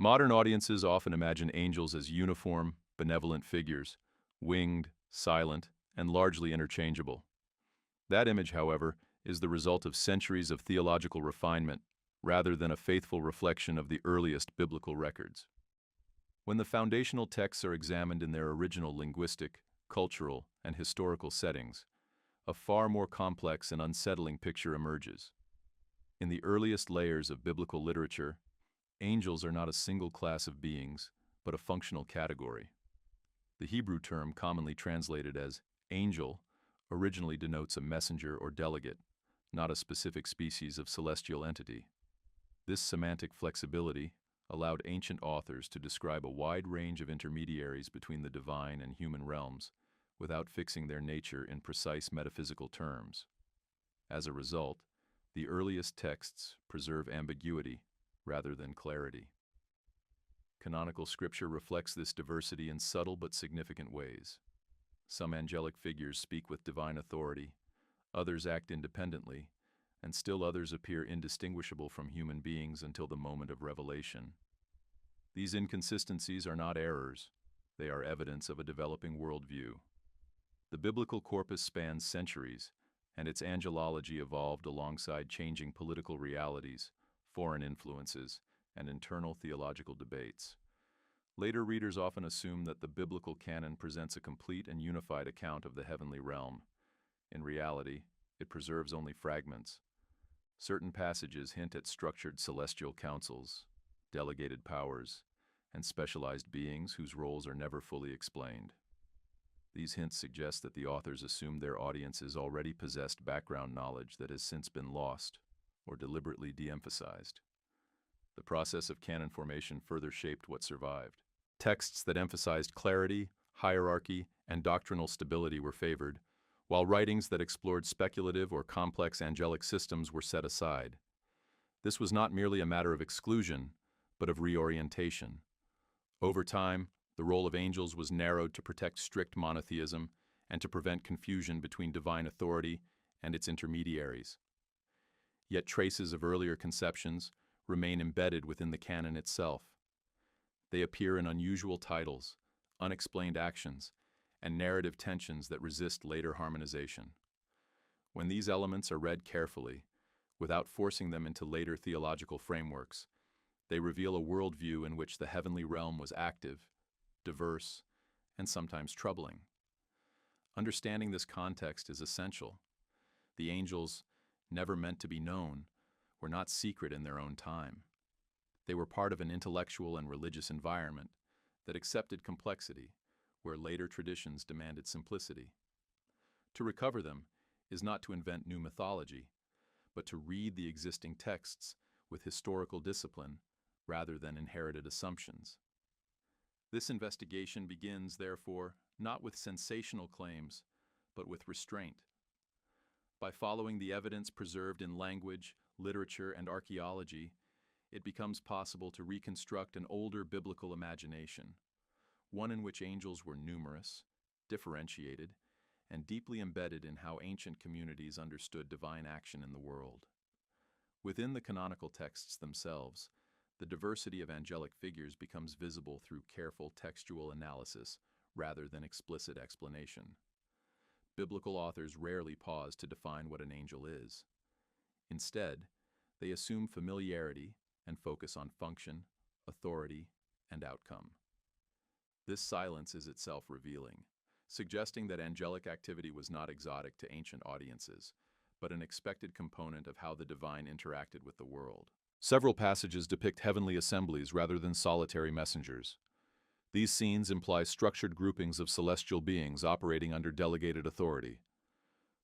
Modern audiences often imagine angels as uniform, benevolent figures, winged, silent, and largely interchangeable. That image, however, is the result of centuries of theological refinement, rather than a faithful reflection of the earliest biblical records. When the foundational texts are examined in their original linguistic, cultural, and historical settings, a far more complex and unsettling picture emerges. In the earliest layers of biblical literature, angels are not a single class of beings, but a functional category. The Hebrew term commonly translated as angel originally denotes a messenger or delegate, not a specific species of celestial entity. This semantic flexibility allowed ancient authors to describe a wide range of intermediaries between the divine and human realms without fixing their nature in precise metaphysical terms. As a result, the earliest texts preserve ambiguity rather than clarity. Canonical scripture reflects this diversity in subtle but significant ways. Some angelic figures speak with divine authority, others act independently, and still others appear indistinguishable from human beings until the moment of revelation. These inconsistencies are not errors, they are evidence of a developing worldview. The biblical corpus spans centuries, and its angelology evolved alongside changing political realities, foreign influences, and internal theological debates. Later readers often assume that the biblical canon presents a complete and unified account of the heavenly realm. In reality, it preserves only fragments. Certain passages hint at structured celestial councils, delegated powers, and specialized beings whose roles are never fully explained. These hints suggest that the authors assumed their audiences already possessed background knowledge that has since been lost or deliberately de-emphasized. The process of canon formation further shaped what survived. Texts that emphasized clarity, hierarchy, and doctrinal stability were favored, while writings that explored speculative or complex angelic systems were set aside. This was not merely a matter of exclusion, but of reorientation. Over time, the role of angels was narrowed to protect strict monotheism and to prevent confusion between divine authority and its intermediaries. Yet traces of earlier conceptions remain embedded within the canon itself. They appear in unusual titles, unexplained actions, and narrative tensions that resist later harmonization. When these elements are read carefully, without forcing them into later theological frameworks, they reveal a worldview in which the heavenly realm was active, diverse, and sometimes troubling. Understanding this context is essential. The angels, never meant to be known, were not secret in their own time. They were part of an intellectual and religious environment that accepted complexity, where later traditions demanded simplicity. To recover them is not to invent new mythology, but to read the existing texts with historical discipline rather than inherited assumptions. This investigation begins, therefore, not with sensational claims, but with restraint. By following the evidence preserved in language, literature, and archaeology, it becomes possible to reconstruct an older biblical imagination, one in which angels were numerous, differentiated, and deeply embedded in how ancient communities understood divine action in the world. Within the canonical texts themselves, the diversity of angelic figures becomes visible through careful textual analysis rather than explicit explanation. Biblical authors rarely pause to define what an angel is. Instead, they assume familiarity and focus on function, authority, and outcome. This silence is itself revealing, suggesting that angelic activity was not exotic to ancient audiences, but an expected component of how the divine interacted with the world. Several passages depict heavenly assemblies rather than solitary messengers. These scenes imply structured groupings of celestial beings operating under delegated authority.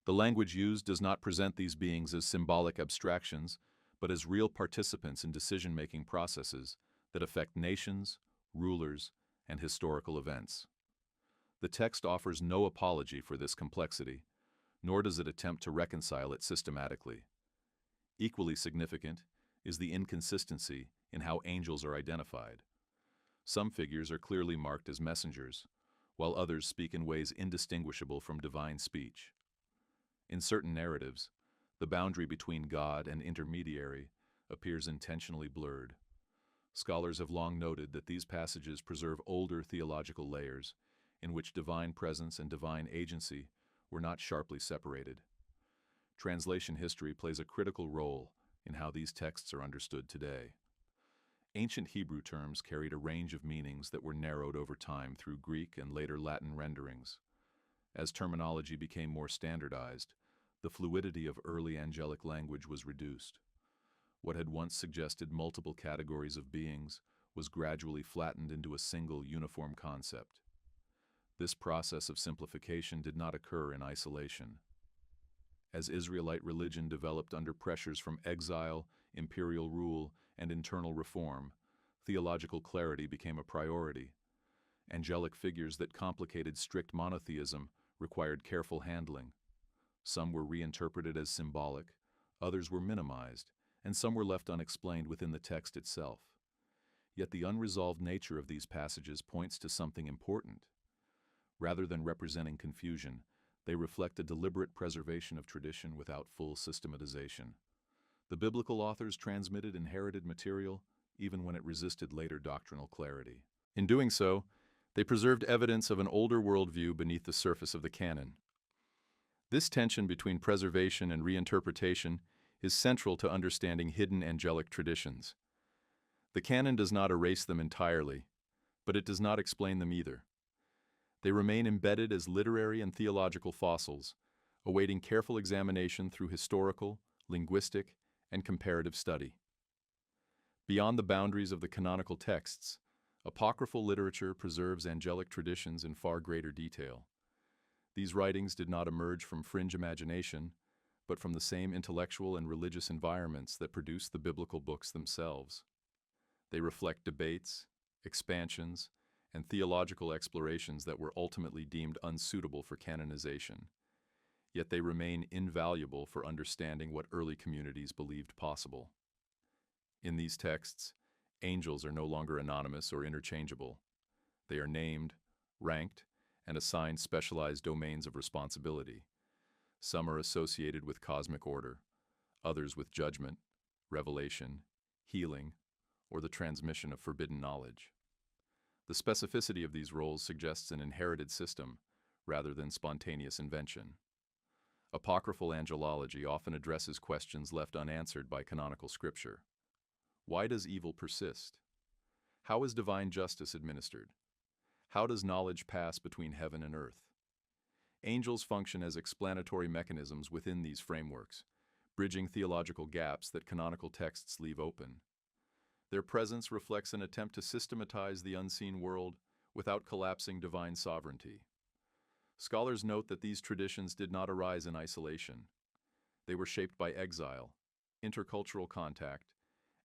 The language used does not present these beings as symbolic abstractions, but as real participants in decision-making processes that affect nations, rulers, and historical events. The text offers no apology for this complexity, nor does it attempt to reconcile it systematically. Equally significant is the inconsistency in how angels are identified. Some figures are clearly marked as messengers, while others speak in ways indistinguishable from divine speech. In certain narratives, the boundary between God and intermediary appears intentionally blurred. Scholars have long noted that these passages preserve older theological layers in which divine presence and divine agency were not sharply separated. Translation history plays a critical role in how these texts are understood today. Ancient Hebrew terms carried a range of meanings that were narrowed over time through Greek and later Latin renderings. As terminology became more standardized, the fluidity of early angelic language was reduced. What had once suggested multiple categories of beings was gradually flattened into a single uniform concept. This process of simplification did not occur in isolation. As Israelite religion developed under pressures from exile, imperial rule, and internal reform, theological clarity became a priority. Angelic figures that complicated strict monotheism required careful handling. Some were reinterpreted as symbolic, others were minimized, and some were left unexplained within the text itself. Yet the unresolved nature of these passages points to something important. Rather than representing confusion, they reflect a deliberate preservation of tradition without full systematization. The biblical authors transmitted inherited material even when it resisted later doctrinal clarity. In doing so, they preserved evidence of an older worldview beneath the surface of the canon. This tension between preservation and reinterpretation is central to understanding hidden angelic traditions. The canon does not erase them entirely, but it does not explain them either. They remain embedded as literary and theological fossils, awaiting careful examination through historical, linguistic, and comparative study. Beyond the boundaries of the canonical texts, apocryphal literature preserves angelic traditions in far greater detail. These writings did not emerge from fringe imagination, but from the same intellectual and religious environments that produced the biblical books themselves. They reflect debates, expansions, and theological explorations that were ultimately deemed unsuitable for canonization. Yet they remain invaluable for understanding what early communities believed possible. In these texts, angels are no longer anonymous or interchangeable. They are named, ranked, and assigned specialized domains of responsibility. Some are associated with cosmic order, others with judgment, revelation, healing, or the transmission of forbidden knowledge. The specificity of these roles suggests an inherited system, rather than spontaneous invention. Apocryphal angelology often addresses questions left unanswered by canonical scripture. Why does evil persist? How is divine justice administered? How does knowledge pass between heaven and earth? Angels function as explanatory mechanisms within these frameworks, bridging theological gaps that canonical texts leave open. Their presence reflects an attempt to systematize the unseen world without collapsing divine sovereignty. Scholars note that these traditions did not arise in isolation. They were shaped by exile, intercultural contact,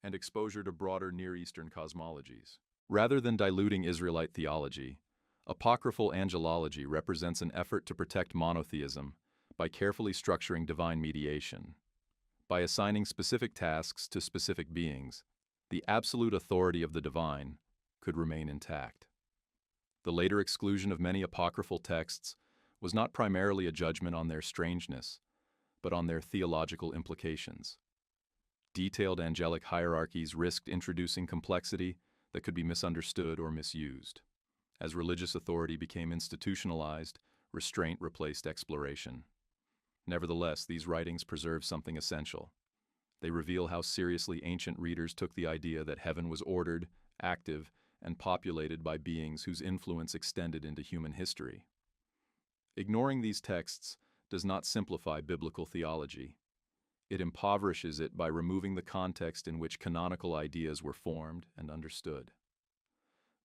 and exposure to broader Near Eastern cosmologies. Rather than diluting Israelite theology, apocryphal angelology represents an effort to protect monotheism by carefully structuring divine mediation. By assigning specific tasks to specific beings, the absolute authority of the divine could remain intact. The later exclusion of many apocryphal texts was not primarily a judgment on their strangeness, but on their theological implications. Detailed angelic hierarchies risked introducing complexity that could be misunderstood or misused. As religious authority became institutionalized, restraint replaced exploration. Nevertheless, these writings preserve something essential. They reveal how seriously ancient readers took the idea that heaven was ordered, active, and populated by beings whose influence extended into human history. Ignoring these texts does not simplify biblical theology. It impoverishes it by removing the context in which canonical ideas were formed and understood.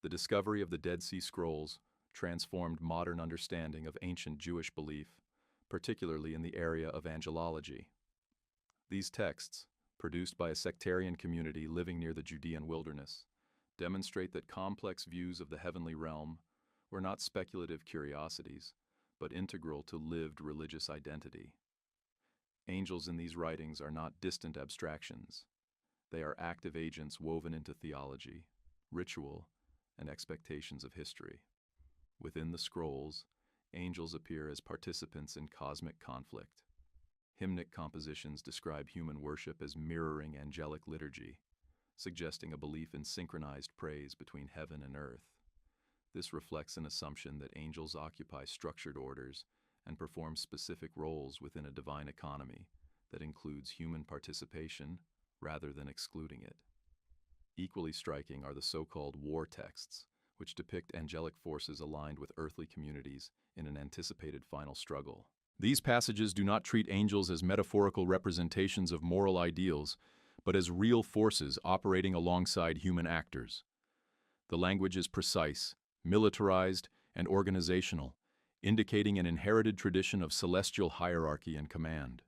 The discovery of the Dead Sea Scrolls transformed modern understanding of ancient Jewish belief, particularly in the area of angelology. These texts, produced by a sectarian community living near the Judean wilderness, demonstrate that complex views of the heavenly realm were not speculative curiosities, but integral to lived religious identity. Angels in these writings are not distant abstractions. They are active agents woven into theology, ritual, and expectations of history. Within the scrolls, angels appear as participants in cosmic conflict. Hymnic compositions describe human worship as mirroring angelic liturgy, suggesting a belief in synchronized praise between heaven and earth. This reflects an assumption that angels occupy structured orders and perform specific roles within a divine economy that includes human participation rather than excluding it. Equally striking are the so-called war texts, which depict angelic forces aligned with earthly communities in an anticipated final struggle. These passages do not treat angels as metaphorical representations of moral ideals, but as real forces operating alongside human actors. The language is precise, militarized, and organizational, indicating an inherited tradition of celestial hierarchy and command.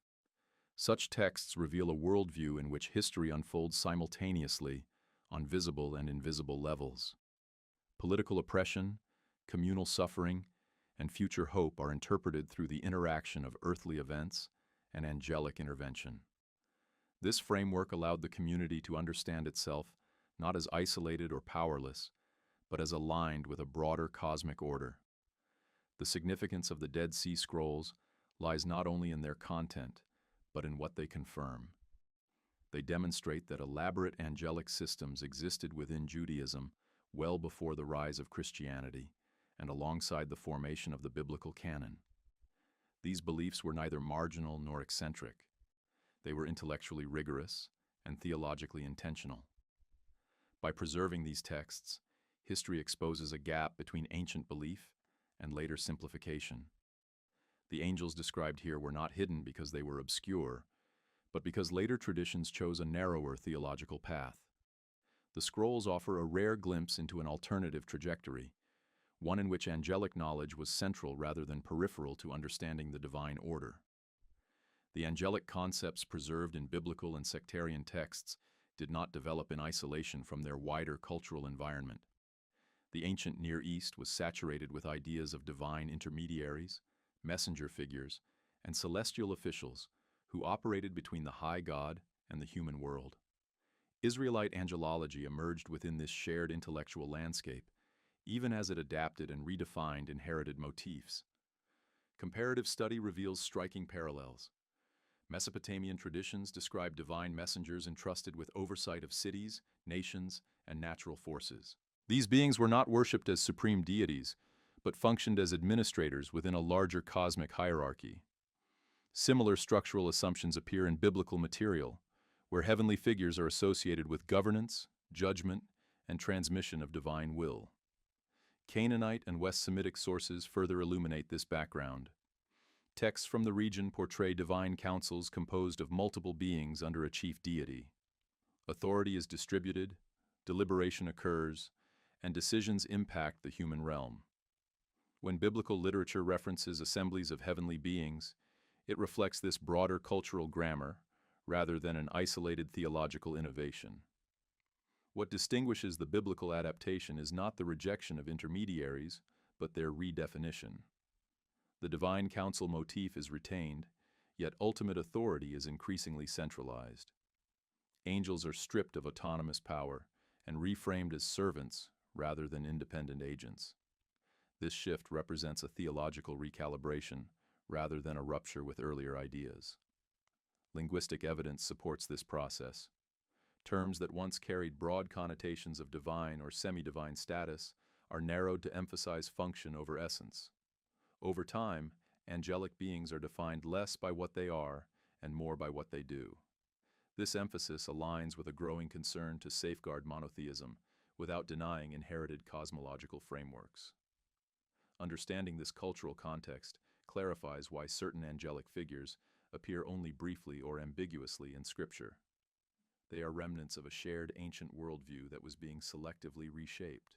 Such texts reveal a worldview in which history unfolds simultaneously on visible and invisible levels. Political oppression, communal suffering, and future hope are interpreted through the interaction of earthly events and angelic intervention. This framework allowed the community to understand itself not as isolated or powerless, but as aligned with a broader cosmic order. The significance of the Dead Sea Scrolls lies not only in their content, but in what they confirm. They demonstrate that elaborate angelic systems existed within Judaism well before the rise of Christianity and alongside the formation of the biblical canon. These beliefs were neither marginal nor eccentric. They were intellectually rigorous and theologically intentional. By preserving these texts, history exposes a gap between ancient belief and later simplification. The angels described here were not hidden because they were obscure, but because later traditions chose a narrower theological path. The scrolls offer a rare glimpse into an alternative trajectory, one in which angelic knowledge was central rather than peripheral to understanding the divine order. The angelic concepts preserved in biblical and sectarian texts did not develop in isolation from their wider cultural environment. The ancient Near East was saturated with ideas of divine intermediaries, messenger figures, and celestial officials who operated between the high God and the human world. Israelite angelology emerged within this shared intellectual landscape, even as it adapted and redefined inherited motifs. Comparative study reveals striking parallels. Mesopotamian traditions describe divine messengers entrusted with oversight of cities, nations, and natural forces. These beings were not worshipped as supreme deities, but functioned as administrators within a larger cosmic hierarchy. Similar structural assumptions appear in biblical material, where heavenly figures are associated with governance, judgment, and transmission of divine will. Canaanite and West Semitic sources further illuminate this background. Texts from the region portray divine councils composed of multiple beings under a chief deity. Authority is distributed, deliberation occurs, and decisions impact the human realm. When biblical literature references assemblies of heavenly beings, it reflects this broader cultural grammar rather than an isolated theological innovation. What distinguishes the biblical adaptation is not the rejection of intermediaries, but their redefinition. The divine council motif is retained, yet ultimate authority is increasingly centralized. Angels are stripped of autonomous power and reframed as servants rather than independent agents. This shift represents a theological recalibration rather than a rupture with earlier ideas. Linguistic evidence supports this process. Terms that once carried broad connotations of divine or semi-divine status are narrowed to emphasize function over essence. Over time, angelic beings are defined less by what they are and more by what they do. This emphasis aligns with a growing concern to safeguard monotheism without denying inherited cosmological frameworks. Understanding this cultural context clarifies why certain angelic figures appear only briefly or ambiguously in Scripture. They are remnants of a shared ancient worldview that was being selectively reshaped.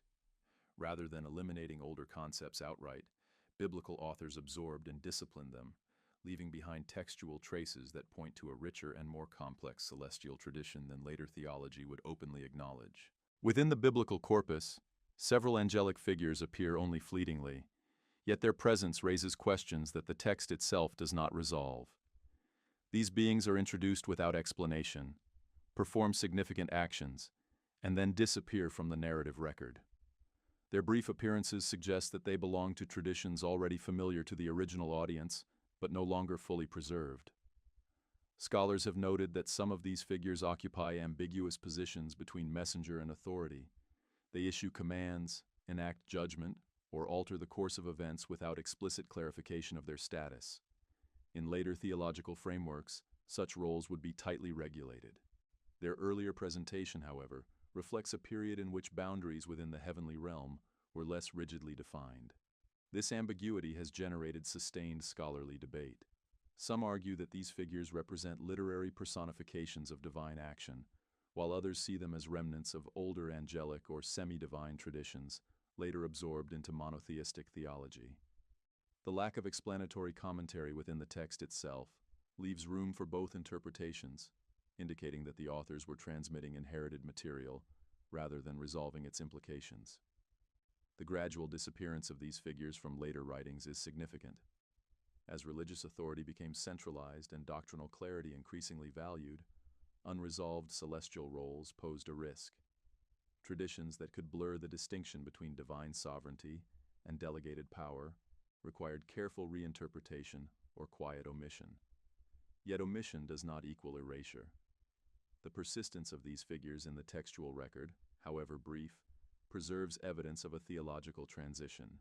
Rather than eliminating older concepts outright, biblical authors absorbed and disciplined them, leaving behind textual traces that point to a richer and more complex celestial tradition than later theology would openly acknowledge. Within the biblical corpus, several angelic figures appear only fleetingly, yet their presence raises questions that the text itself does not resolve. These beings are introduced without explanation, perform significant actions, and then disappear from the narrative record. Their brief appearances suggest that they belong to traditions already familiar to the original audience, but no longer fully preserved. Scholars have noted that some of these figures occupy ambiguous positions between messenger and authority. They issue commands, enact judgment, or alter the course of events without explicit clarification of their status. In later theological frameworks, such roles would be tightly regulated. Their earlier presentation, however, reflects a period in which boundaries within the heavenly realm were less rigidly defined. This ambiguity has generated sustained scholarly debate. Some argue that these figures represent literary personifications of divine action, while others see them as remnants of older angelic or semi-divine traditions, later absorbed into monotheistic theology. The lack of explanatory commentary within the text itself leaves room for both interpretations, indicating that the authors were transmitting inherited material rather than resolving its implications. The gradual disappearance of these figures from later writings is significant. As religious authority became centralized and doctrinal clarity increasingly valued, unresolved celestial roles posed a risk. Traditions that could blur the distinction between divine sovereignty and delegated power required careful reinterpretation or quiet omission. Yet omission does not equal erasure. The persistence of these figures in the textual record, however brief, preserves evidence of a theological transition.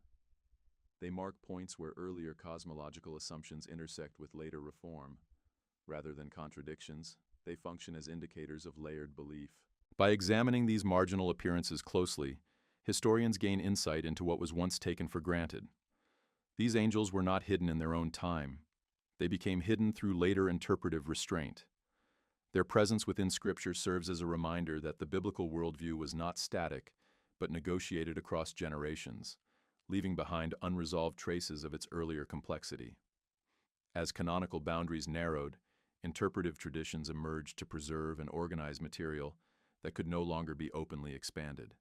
They mark points where earlier cosmological assumptions intersect with later reform. Rather than contradictions, they function as indicators of layered belief. By examining these marginal appearances closely, historians gain insight into what was once taken for granted. These angels were not hidden in their own time. They became hidden through later interpretive restraint. Their presence within Scripture serves as a reminder that the biblical worldview was not static, but negotiated across generations, leaving behind unresolved traces of its earlier complexity. As canonical boundaries narrowed, interpretive traditions emerged to preserve and organize material that could no longer be openly expanded.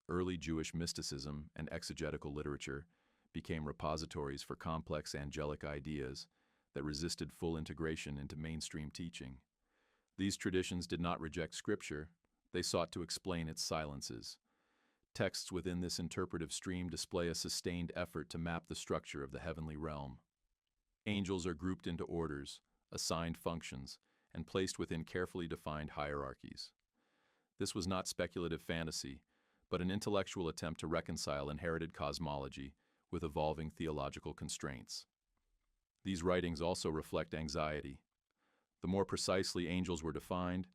Early Jewish mysticism and exegetical literature became repositories for complex angelic ideas that resisted full integration into mainstream teaching. These traditions did not reject Scripture, they sought to explain its silences. Texts within this interpretive stream display a sustained effort to map the structure of the heavenly realm. Angels are grouped into orders, assigned functions, and placed within carefully defined hierarchies. This was not speculative fantasy, but an intellectual attempt to reconcile inherited cosmology with evolving theological constraints. These writings also reflect anxiety. The more precisely angels were defined,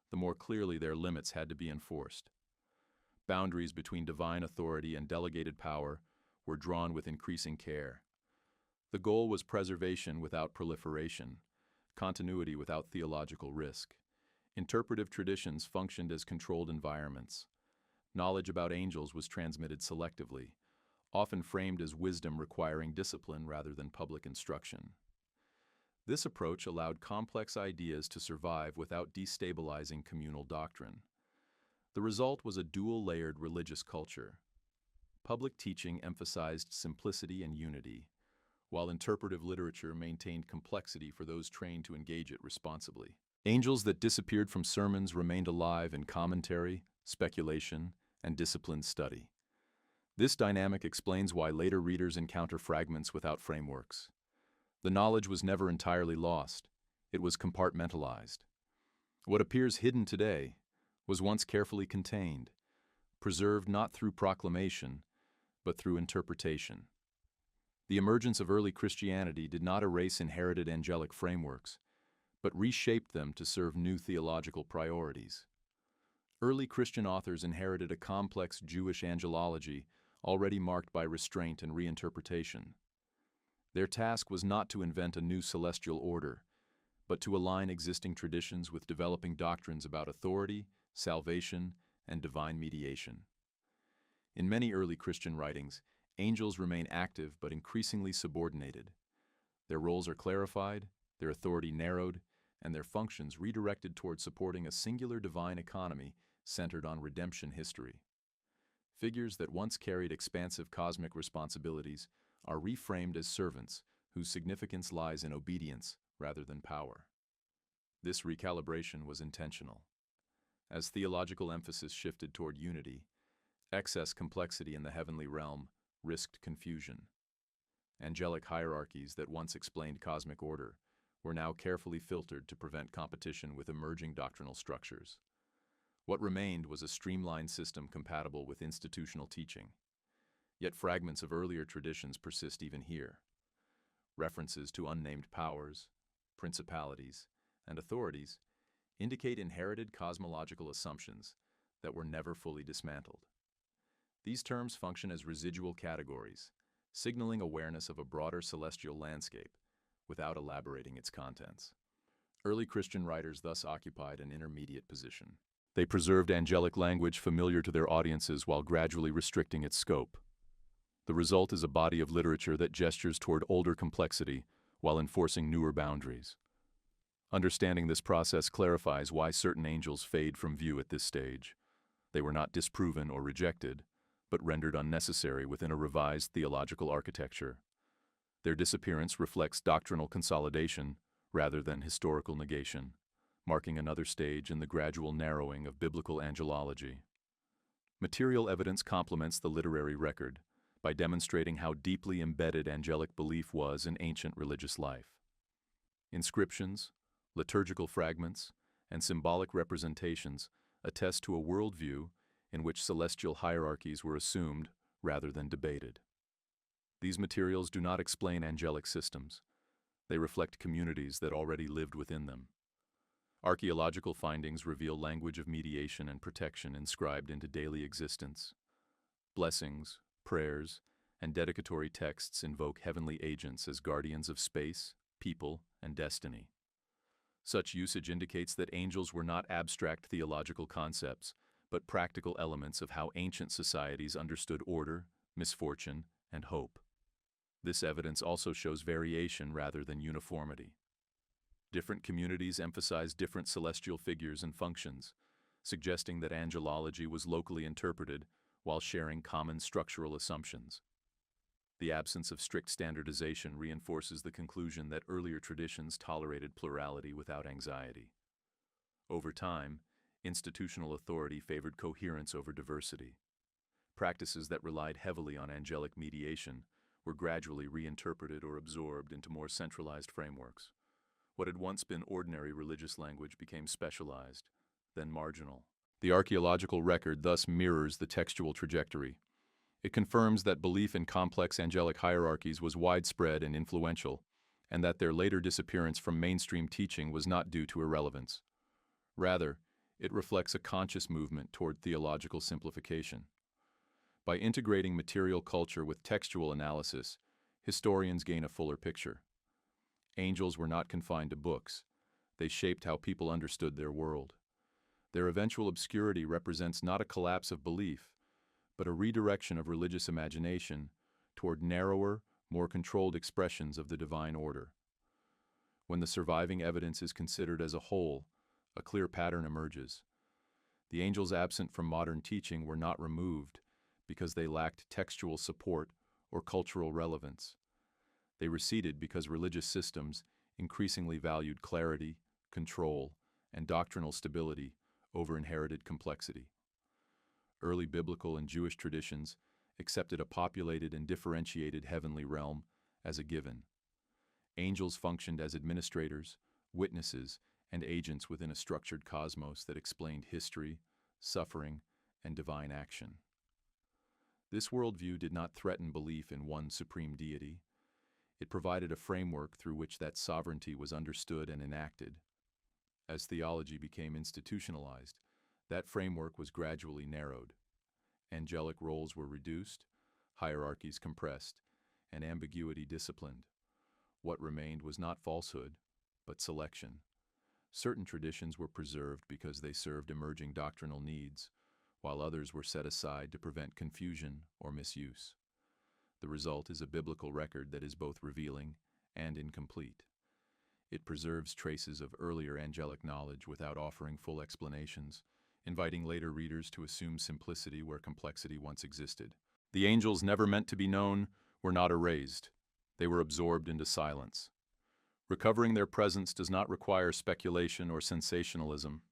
the more clearly their limits had to be enforced. Boundaries between divine authority and delegated power were drawn with increasing care. The goal was preservation without proliferation, continuity without theological risk. Interpretive traditions functioned as controlled environments. Knowledge about angels was transmitted selectively, often framed as wisdom requiring discipline rather than public instruction. This approach allowed complex ideas to survive without destabilizing communal doctrine. The result was a dual-layered religious culture. Public teaching emphasized simplicity and unity, while interpretive literature maintained complexity for those trained to engage it responsibly. Angels that disappeared from sermons remained alive in commentary, speculation, and disciplined study. This dynamic explains why later readers encounter fragments without frameworks. The knowledge was never entirely lost. It was compartmentalized. What appears hidden today was once carefully contained, preserved not through proclamation, but through interpretation. The emergence of early Christianity did not erase inherited angelic frameworks, but reshaped them to serve new theological priorities. Early Christian authors inherited a complex Jewish angelology already marked by restraint and reinterpretation. Their task was not to invent a new celestial order, but to align existing traditions with developing doctrines about authority, salvation, and divine mediation. In many early Christian writings, angels remain active but increasingly subordinated. Their roles are clarified, their authority narrowed, and their functions redirected toward supporting a singular divine economy centered on redemption history. Figures that once carried expansive cosmic responsibilities are reframed as servants whose significance lies in obedience rather than power. This recalibration was intentional. As theological emphasis shifted toward unity, excess complexity in the heavenly realm risked confusion. Angelic hierarchies that once explained cosmic order were now carefully filtered to prevent competition with emerging doctrinal structures. What remained was a streamlined system compatible with institutional teaching. Yet fragments of earlier traditions persist even here. References to unnamed powers, principalities, and authorities indicate inherited cosmological assumptions that were never fully dismantled. These terms function as residual categories, signaling awareness of a broader celestial landscape without elaborating its contents. Early Christian writers thus occupied an intermediate position. They preserved angelic language familiar to their audiences while gradually restricting its scope. The result is a body of literature that gestures toward older complexity while enforcing newer boundaries. Understanding this process clarifies why certain angels fade from view at this stage. They were not disproven or rejected, but rendered unnecessary within a revised theological architecture. Their disappearance reflects doctrinal consolidation rather than historical negation, marking another stage in the gradual narrowing of biblical angelology. Material evidence complements the literary record by demonstrating how deeply embedded angelic belief was in ancient religious life. Inscriptions, liturgical fragments, and symbolic representations attest to a worldview in which celestial hierarchies were assumed rather than debated. These materials do not explain angelic systems. They reflect communities that already lived within them. Archaeological findings reveal language of mediation and protection inscribed into daily existence. Blessings, prayers, and dedicatory texts invoke heavenly agents as guardians of space, people, and destiny. Such usage indicates that angels were not abstract theological concepts, but practical elements of how ancient societies understood order, misfortune, and hope. This evidence also shows variation rather than uniformity. Different communities emphasize different celestial figures and functions, suggesting that angelology was locally interpreted while sharing common structural assumptions. The absence of strict standardization reinforces the conclusion that earlier traditions tolerated plurality without anxiety. Over time, institutional authority favored coherence over diversity. Practices that relied heavily on angelic mediation were gradually reinterpreted or absorbed into more centralized frameworks. What had once been ordinary religious language became specialized, then marginal. The archaeological record thus mirrors the textual trajectory. It confirms that belief in complex angelic hierarchies was widespread and influential, and that their later disappearance from mainstream teaching was not due to irrelevance. Rather, it reflects a conscious movement toward theological simplification. By integrating material culture with textual analysis, historians gain a fuller picture. Angels were not confined to books. They shaped how people understood their world. Their eventual obscurity represents not a collapse of belief, but a redirection of religious imagination toward narrower, more controlled expressions of the divine order. When the surviving evidence is considered as a whole, a clear pattern emerges. The angels absent from modern teaching were not removed because they lacked textual support or cultural relevance. They receded because religious systems increasingly valued clarity, control, and doctrinal stability over inherited complexity. Early biblical and Jewish traditions accepted a populated and differentiated heavenly realm as a given. Angels functioned as administrators, witnesses, and agents within a structured cosmos that explained history, suffering, and divine action. This worldview did not threaten belief in one supreme deity. It provided a framework through which that sovereignty was understood and enacted. As theology became institutionalized, that framework was gradually narrowed. Angelic roles were reduced, hierarchies compressed, and ambiguity disciplined. What remained was not falsehood, but selection. Certain traditions were preserved because they served emerging doctrinal needs, while others were set aside to prevent confusion or misuse. The result is a biblical record that is both revealing and incomplete. It preserves traces of earlier angelic knowledge without offering full explanations, inviting later readers to assume simplicity where complexity once existed. The angels never meant to be known were not erased. They were absorbed into silence. Recovering their presence does not require speculation or sensationalism.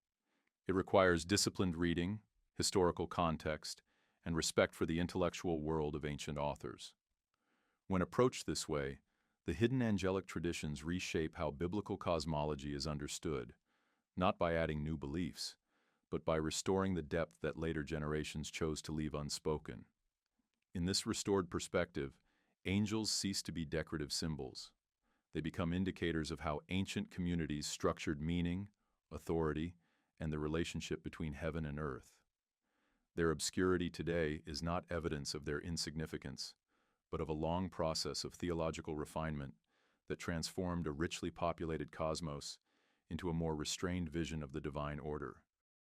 It requires disciplined reading, historical context, and respect for the intellectual world of ancient authors. When approached this way, The hidden angelic traditions reshape how biblical cosmology is understood, not by adding new beliefs, but by restoring the depth that later generations chose to leave unspoken. In this restored perspective, angels cease to be decorative symbols. They become indicators of how ancient communities structured meaning, authority, and the relationship between heaven and earth. Their obscurity today is not evidence of their insignificance, but of a long process of theological refinement that transformed a richly populated cosmos into a more restrained vision of the divine order.